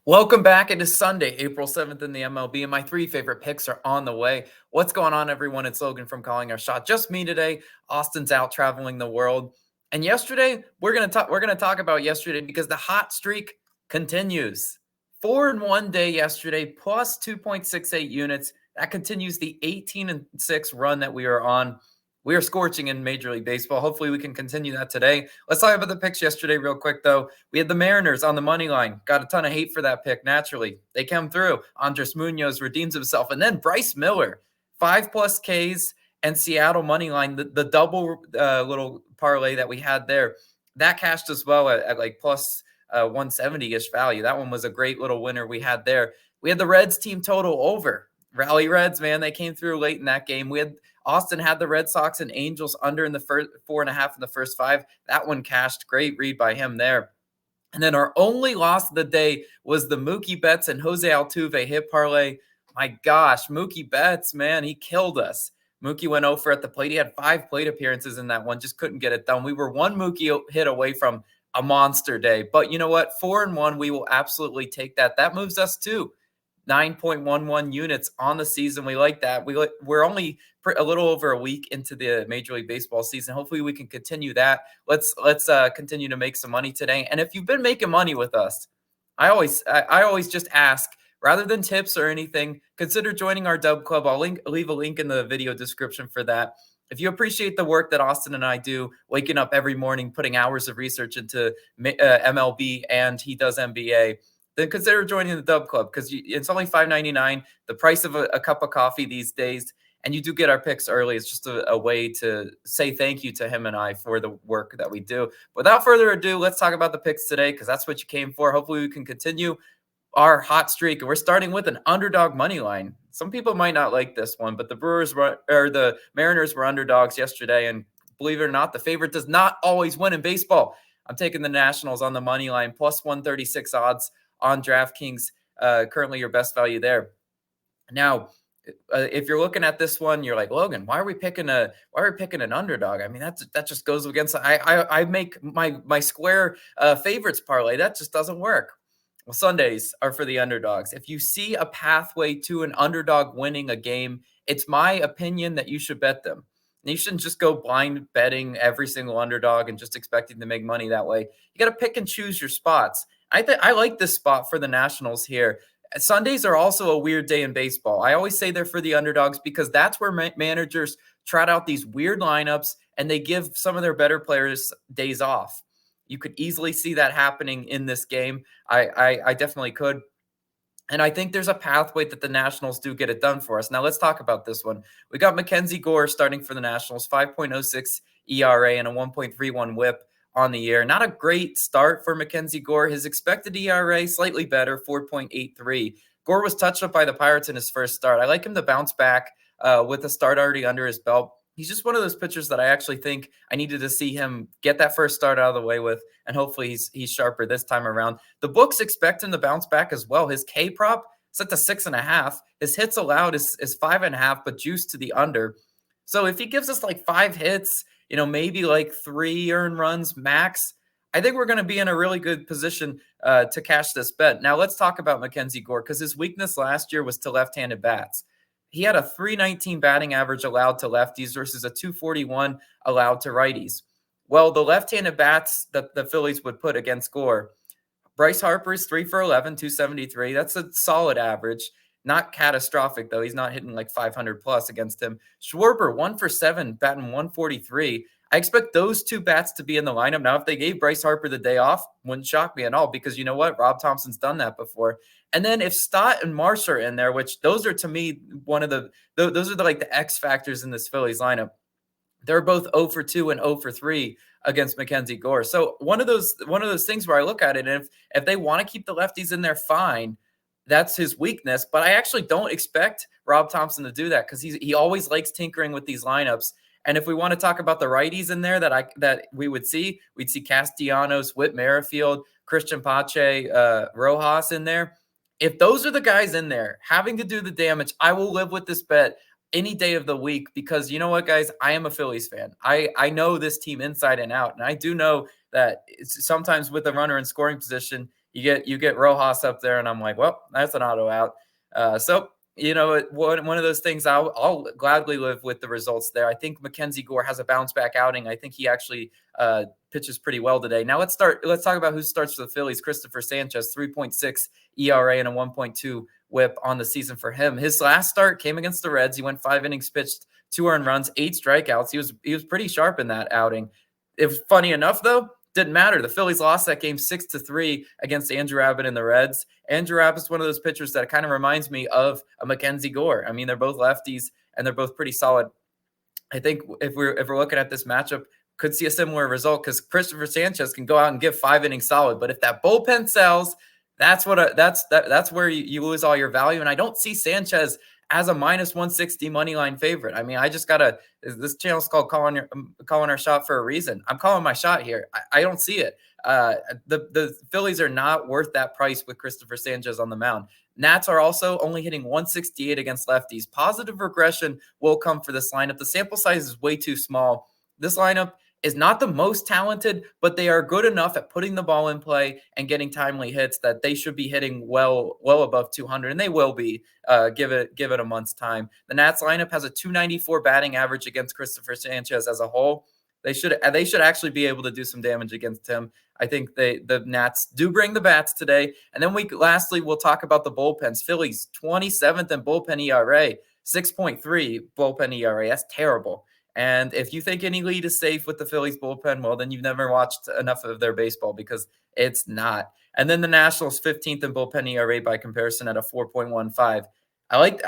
Welcome back. It is Sunday, April 7th in the MLB, and my three favorite picks are on the way. What's going on, everyone? It's Logan from Calling Our Shot. Just me today. Austin's out traveling the world. And yesterday, we're gonna talk about yesterday because the hot streak continues. 4 in one day yesterday, plus 2.68 units. That continues the 18-6 run that we are on. We are scorching in Major League Baseball. Hopefully, we can continue that today. Let's talk about the picks yesterday real quick, though. We had the Mariners on the money line. Got a ton of hate for that pick, naturally. They come through. Andres Munoz redeems himself. And then Bryce Miller, 5+ Ks and Seattle money line, the double little parlay that we had there, that cashed as well at like plus 170-ish value. That one was a great little winner we had there. We had the Reds team total over. Rally Reds, man, they came through late in that game. Austin had the Red Sox and Angels under in the first 4.5 in the first 5. That one cashed. Great read by him there. And then our only loss of the day was the Mookie Betts and Jose Altuve hit parlay. My gosh, Mookie Betts, man, he killed us. Mookie went over at the plate. He had 5 plate appearances in that one. Just couldn't get it done. We were one Mookie hit away from a monster day. But you know what? 4 and 1, we will absolutely take that. That moves us to 9.11 units on the season. We like that. We're only a little over a week into the Major League Baseball season. Hopefully we can continue that. Let's continue to make some money today. And if you've been making money with us, I always just ask, rather than tips or anything, consider joining our DubClub. I'll leave a link in the video description for that. If you appreciate the work that Austin and I do, waking up every morning, putting hours of research into MLB, and he does NBA, then consider joining the DubClub because it's only $5.99, the price of a cup of coffee these days, and you do get our picks early. It's just a way to say thank you to him and I for the work that we do. Without further ado, let's talk about the picks today because that's what you came for. Hopefully we can continue our hot streak. And we're starting with an underdog money line. Some people might not like this one, but the Mariners were underdogs yesterday, and believe it or not, the favorite does not always win in baseball. I'm taking the Nationals on the money line, plus 136 odds on DraftKings, currently your best value there. Now, if you're looking at this one, you're like, Logan, why are we picking an underdog? I mean, that just goes against. I make my square favorites parlay. That just doesn't work. Well, Sundays are for the underdogs. If you see a pathway to an underdog winning a game, it's my opinion that you should bet them. And you shouldn't just go blind betting every single underdog and just expecting to make money that way. You got to pick and choose your spots. I like this spot for the Nationals here. Sundays are also a weird day in baseball. I always say they're for the underdogs because that's where managers trot out these weird lineups and they give some of their better players days off. You could easily see that happening in this game. I definitely could. And I think there's a pathway that the Nationals do get it done for us. Now, let's talk about this one. We got Mackenzie Gore starting for the Nationals, 5.06 ERA and a 1.31 whip on the year. Not a great start for Mackenzie Gore. His expected ERA, slightly better, 4.83. Gore was touched up by the Pirates in his first start. I like him to bounce back with a start already under his belt. He's just one of those pitchers that I actually think I needed to see him get that first start out of the way with, and hopefully he's sharper this time around. The books expect him to bounce back as well. His K prop set to 6.5. His hits allowed is 5.5, but juiced to the under. So if he gives us like 5 hits, maybe like 3 earned runs max, I think we're going to be in a really good position to cash this bet. Now let's talk about Mackenzie Gore because his weakness last year was to left-handed bats. He had a 319 batting average allowed to lefties versus a 241 allowed to righties. Well, the left-handed bats that the Phillies would put against Gore, Bryce Harper is 3 for 11, 273. That's a solid average. Not catastrophic, though. He's not hitting like 500 plus against him. Schwarber, 1 for 7, batting 143. I expect those two bats to be in the lineup. Now, if they gave Bryce Harper the day off, wouldn't shock me at all because you know what? Rob Thompson's done that before. And then if Stott and Marsh are in there, which those are to me those are the X factors in this Phillies lineup. They're both 0 for 2 and 0 for 3 against Mackenzie Gore. So one of those things where I look at it, and if they want to keep the lefties in there, fine. That's his weakness. But I actually don't expect Rob Thompson to do that because he always likes tinkering with these lineups. And if we want to talk about the righties in there that we'd see Castellanos, Whit Merrifield, Christian Pache, Rojas in there. If those are the guys in there having to do the damage, I will live with this bet any day of the week because you know what, guys? I am a Phillies fan. I know this team inside and out. And I do know that sometimes with a runner in scoring position, You get Rojas up there, and I'm like, well, that's an auto out. So one of those things I'll gladly live with the results there. I think Mackenzie Gore has a bounce back outing. I think he actually pitches pretty well today. Now let's talk about who starts for the Phillies. Christopher Sanchez, 3.6 ERA and a 1.2 WHIP on the season for him. His last start came against the Reds. He went 5 innings pitched, 2 earned runs, 8 strikeouts. He was pretty sharp in that outing. It was funny enough though. Didn't matter. The Phillies lost that game 6-3 against Andrew Abbott and the Reds. Andrew Abbott's one of those pitchers that kind of reminds me of a Mackenzie Gore. I mean, they're both lefties and they're both pretty solid. I think if we're looking at this matchup, could see a similar result because Christopher Sanchez can go out and give 5 innings solid. But if that bullpen sells, that's where you lose all your value. And I don't see Sanchez as a minus 160 money line favorite. I mean, I just gotta. This channel's called calling our shot for a reason. I'm calling my shot here. I don't see it. The Phillies are not worth that price with Christopher Sanchez on the mound. Nats are also only hitting 168 against lefties. Positive regression will come for this lineup. The sample size is way too small. This lineup is not the most talented, but they are good enough at putting the ball in play and getting timely hits that they should be hitting well above 200, and they will be. Give it a month's time. The Nats lineup has a 294 batting average against Christopher Sanchez as a whole. They should actually be able to do some damage against him. I think the Nats do bring the bats today. And then lastly, we'll talk about the bullpens. Phillies 27th in bullpen ERA, 6.3 bullpen ERA. That's terrible. And if you think any lead is safe with the Phillies bullpen, well, then you've never watched enough of their baseball because it's not. And then the Nationals 15th in bullpen ERA by comparison at a 4.15. I like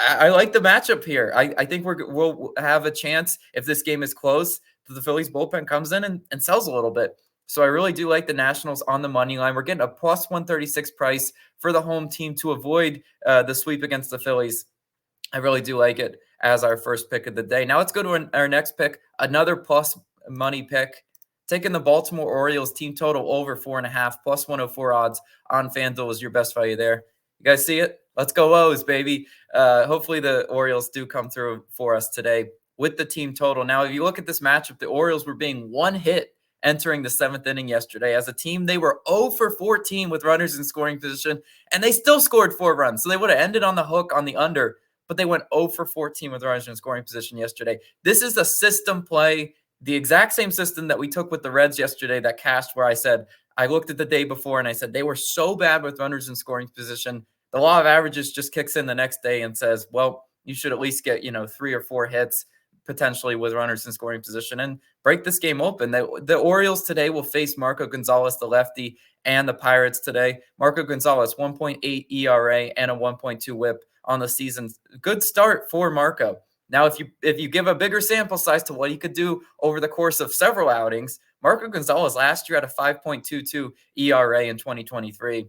the matchup here. I think we'll have a chance if this game is close that the Phillies bullpen comes in and sells a little bit. So I really do like the Nationals on the money line. We're getting a plus 136 price for the home team to avoid the sweep against the Phillies. I really do like it as our first pick of the day. Now let's go to our next pick, another plus money pick. Taking the Baltimore Orioles team total over 4.5, plus 104 odds on FanDuel is your best value there. You guys see it? Let's go O's, baby. Hopefully the Orioles do come through for us today with the team total. Now, if you look at this matchup, the Orioles were being one hit entering the 7th inning yesterday. As a team, they were 0 for 14 with runners in scoring position, and they still scored 4 runs. So they would have ended on the hook on the under, but they went 0 for 14 with runners in scoring position yesterday. This is a system play, the exact same system that we took with the Reds yesterday that cashed, where I looked at the day before and I said they were so bad with runners in scoring position. The law of averages just kicks in the next day and says, well, you should at least get 3 or 4 hits potentially with runners in scoring position and break this game open. The Orioles today will face Marco Gonzalez, the lefty, and the Pirates today. Marco Gonzalez, 1.8 ERA and a 1.2 WHIP on the season. Good start for Marco. Now, if you give a bigger sample size to what he could do over the course of several outings, Marco Gonzalez last year had a 5.22 ERA in 2023.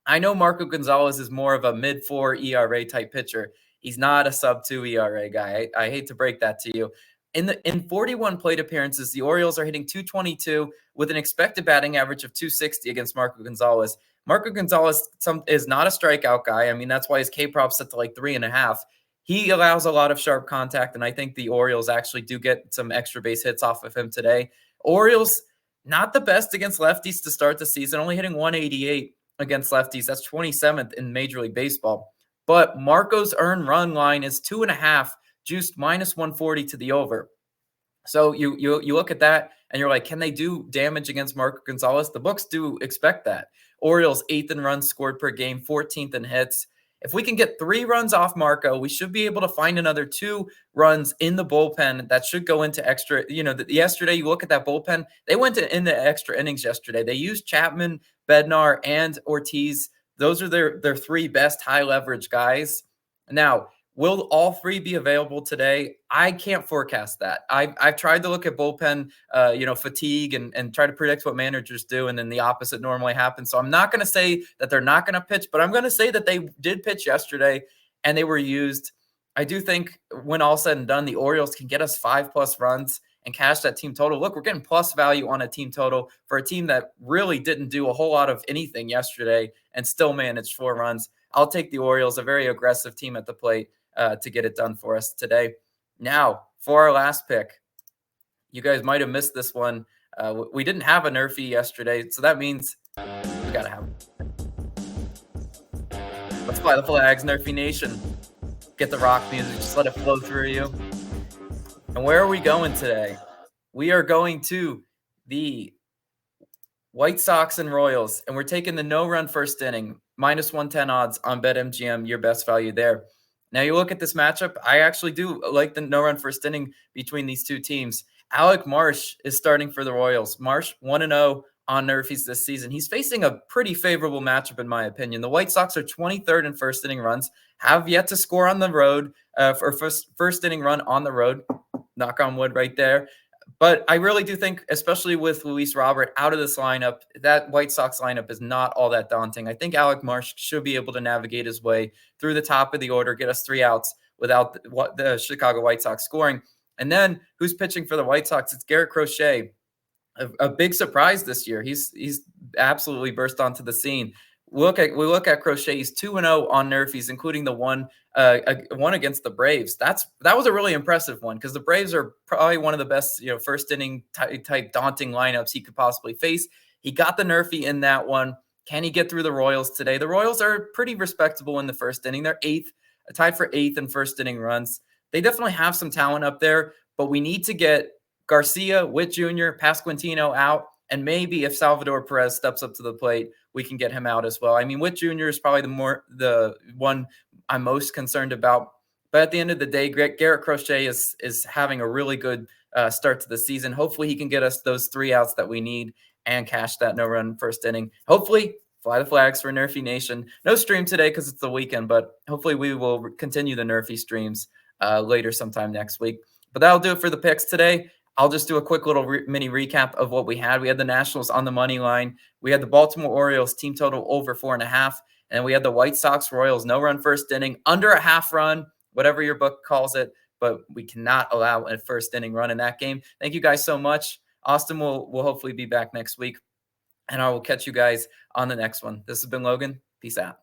I know Marco Gonzalez is more of a mid-4 ERA type pitcher. He's not a sub-2 ERA guy. I hate to break that to you. In 41 plate appearances, the Orioles are hitting 222 with an expected batting average of 260 against Marco Gonzalez. Marco Gonzalez is not a strikeout guy. I mean, that's why his K-prop's set to like 3.5. He allows a lot of sharp contact, and I think the Orioles actually do get some extra base hits off of him today. Orioles, not the best against lefties to start the season, only hitting 188 against lefties. That's 27th in Major League Baseball. But Marco's earned run line is 2.5, juiced minus 140 to the over. So you look at that and you're like, can they do damage against Marco Gonzalez? The books do expect that. Orioles 8th in runs scored per game, 14th in hits. If we can get 3 runs off Marco, we should be able to find another 2 runs in the bullpen that should go into extra. Yesterday, you look at that bullpen, they went into extra innings yesterday. They used Chapman, Bednar, and Ortiz. Those are their 3 best high leverage guys. Now, will all 3 be available today? I can't forecast that. I've tried to look at bullpen, fatigue and try to predict what managers do, and then the opposite normally happens. So I'm not going to say that they're not going to pitch, but I'm going to say that they did pitch yesterday and they were used. I do think when all said and done, the Orioles can get us 5+ runs and cash that team total. Look, we're getting plus value on a team total for a team that really didn't do a whole lot of anything yesterday and still managed 4 runs. I'll take the Orioles, a very aggressive team at the plate, to get it done for us today. Now, for our last pick, you guys might have missed this one. We didn't have a Nerfy yesterday, so that means we got to have Let's fly the flags, Nerfy Nation. Get the rock music, just let it flow through you. And where are we going today? We are going to the White Sox and Royals, and we're taking the no-run first inning, -110 odds on BetMGM, your best value there. Now, you look at this matchup, I actually do like the no-run first inning between these two teams. Alec Marsh is starting for the Royals. Marsh 1-0 on Nerfies this season. He's facing a pretty favorable matchup, in my opinion. The White Sox are 23rd in first inning runs, have yet to score on the road for first inning run on the road. Knock on wood right there. But I really do think, especially with Luis Robert out of this lineup, that White Sox lineup is not all that daunting. I think Alec Marsh should be able to navigate his way through the top of the order, get us 3 outs without the Chicago White Sox scoring. And then who's pitching for the White Sox? It's Garrett Crochet, a big surprise this year. He's absolutely burst onto the scene. We look at Crochet. He's 2-0 on Nerfies, including the one against the Braves. That was a really impressive one because the Braves are probably one of the best first inning type daunting lineups he could possibly face. He got the Nerfy in that one. Can he get through the Royals today? The Royals are pretty respectable in the first inning. They're tied for 8th in first inning runs. They definitely have some talent up there, but we need to get Garcia, Witt Jr., Pasquantino out. And maybe if Salvador Perez steps up to the plate, we can get him out as well. I mean, Witt Jr. is probably the one I'm most concerned about. But at the end of the day, Garrett Crochet is having a really good start to the season. Hopefully he can get us those 3 outs that we need and cash that no-run first inning. Hopefully, fly the flags for Nerfy Nation. No stream today because it's the weekend, but hopefully we will continue the Nerfy streams later sometime next week. But that'll do it for the picks today. I'll just do a quick little mini recap of what we had. We had the Nationals on the money line. We had the Baltimore Orioles team total over 4.5. And we had the White Sox Royals no-run first inning, under a half run, whatever your book calls it. But we cannot allow a first inning run in that game. Thank you guys so much. Austin will hopefully be back next week. And I will catch you guys on the next one. This has been Logan. Peace out.